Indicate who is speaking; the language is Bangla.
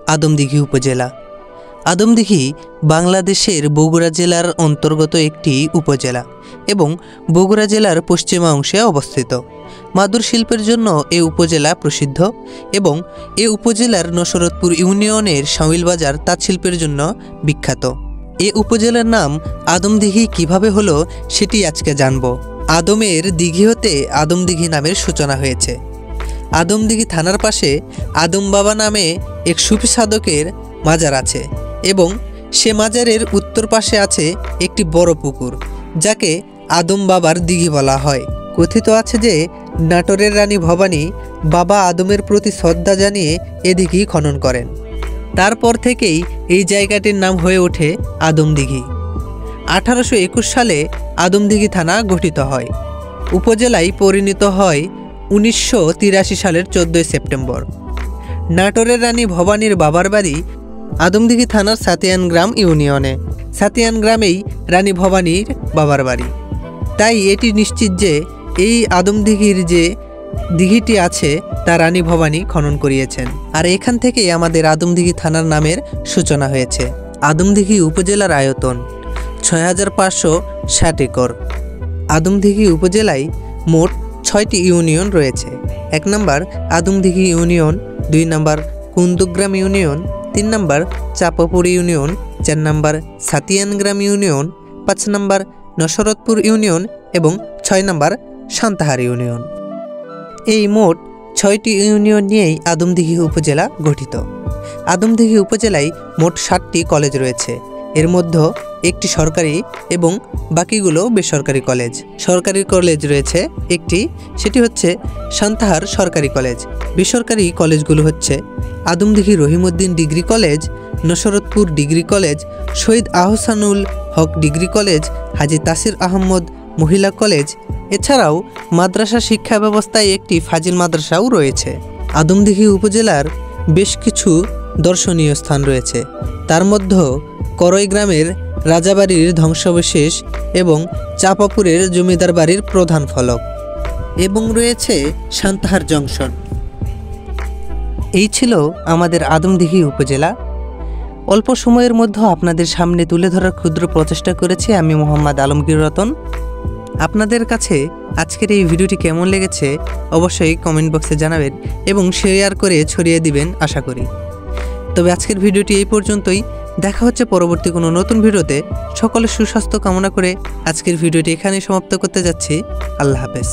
Speaker 1: আদমদীঘি উপজেলা। আদমদীঘি বাংলাদেশের বগুড়া জেলার অন্তর্গত একটি উপজেলা এবং বগুড়া জেলার পশ্চিমা অংশে অবস্থিত। মাদুর শিল্পের জন্য এ উপজেলা প্রসিদ্ধ এবং এ উপজেলার নসরতপুর ইউনিয়নের শামিল বাজার তাঁত শিল্পের জন্য বিখ্যাত। এ উপজেলার নাম আদমদীঘি কিভাবে হলো সেটি আজকে জানব। আদমের দিঘি হতে আদমদীঘি নামের সূচনা হয়েছে। আদমদীঘি থানার পাশে আদম বাবা নামে এক সুফি সাধকের মাজার আছে এবং সে মাজারের উত্তর পাশে আছে একটি বড় পুকুর, যাকে আদম বাবার দিঘি বলা হয়। কথিত আছে যে নাটোরের রানী ভবানী বাবা আদমের প্রতি শ্রদ্ধা জানিয়ে এ দিঘি খনন করেন। তারপর থেকেই এই জায়গাটির নাম হয়ে ওঠে আদমদীঘি। 1821 সালে আদমদীঘি থানা গঠিত হয়। উপজেলায় পরিণত হয় 1983 সালের 14 সেপ্টেম্বর। নাটোরের রানী ভবানীর বাবার বাড়ি আদমদীঘি থানার সাতিয়ান গ্রাম ইউনিয়নে। সাতিয়ান গ্রামেই রানী ভবানীর বাবার বাড়ি। তাই এটি নিশ্চিত যে এই আদমদীঘির যে দিঘিটি আছে তা রানী ভবানী খনন করিয়েছেন। আর এখান থেকেই আমাদের আদমদীঘি থানার নামের সূচনা হয়েছে। আদমদীঘি উপজেলার আয়তন 6560 একর। আদমদীঘি উপজেলায় মোট 6টি ইউনিয়ন রয়েছে। 1 নম্বর আদমদীঘি ইউনিয়ন, 2 নম্বর কুন্দুগ্রাম ইউনিয়ন, 3 নম্বর চাপাপুর ইউনিয়ন, 4 নম্বর সাতিয়ান গ্রাম ইউনিয়ন, 5 নম্বর নসরতপুর ইউনিয়ন এবং 6 নম্বর সান্তাহার ইউনিয়ন। এই মোট 6টি ইউনিয়ন নিয়েই আদমদীঘি উপজেলা গঠিত। আদমদীঘি উপজেলায় মোট 7টি কলেজ রয়েছে। এর মধ্যে একটি সরকারি এবং বাকিগুলো বেসরকারি কলেজ। সরকারি কলেজ রয়েছে একটি, সেটি হচ্ছে সান্তাহার সরকারি কলেজ। বেসরকারি কলেজগুলো হচ্ছে Adamdighi Rahimuddin degree college, Nasratpur degree college, Shahid Ahsanul Haque degree college, Haji Tasir Ahmad মহিলা কলেজ। এছাড়াও মাদ্রাসা শিক্ষা ব্যবস্থায় একটি ফাজিল মাদ্রাসাও রয়েছে। আদমদীঘি উপজেলার বেশ কিছু দর্শনীয় স্থান রয়েছে। তার মধ্যে করই গ্রামের রাজাবাড়ির ধ্বংসাবশেষ এবং চাপাপুরের জমিদার বাড়ির প্রধান ফলক এবং রয়েছে সান্তাহার জংশন। এই ছিল আমাদের আদমদীঘি উপজেলা। অল্প সময়ের মধ্যে আপনাদের সামনে তুলে ধরার ক্ষুদ্র প্রচেষ্টা করেছি আমি মোহাম্মদ আলমগীর রতন। আপনাদের কাছে আজকের এই ভিডিওটি কেমন লেগেছে অবশ্যই কমেন্ট বক্সে জানাবেন এবং শেয়ার করে ছড়িয়ে দিবেন আশা করি। তবে আজকের ভিডিওটি এই পর্যন্তই। দেখা হচ্ছে পরবর্তী কোনো নতুন ভিডিওতে। সকলের সুস্বাস্থ্য কামনা করে আজকের ভিডিওটি এখানেই সমাপ্ত করতে যাচ্ছি। আল্লাহ হাফেজ।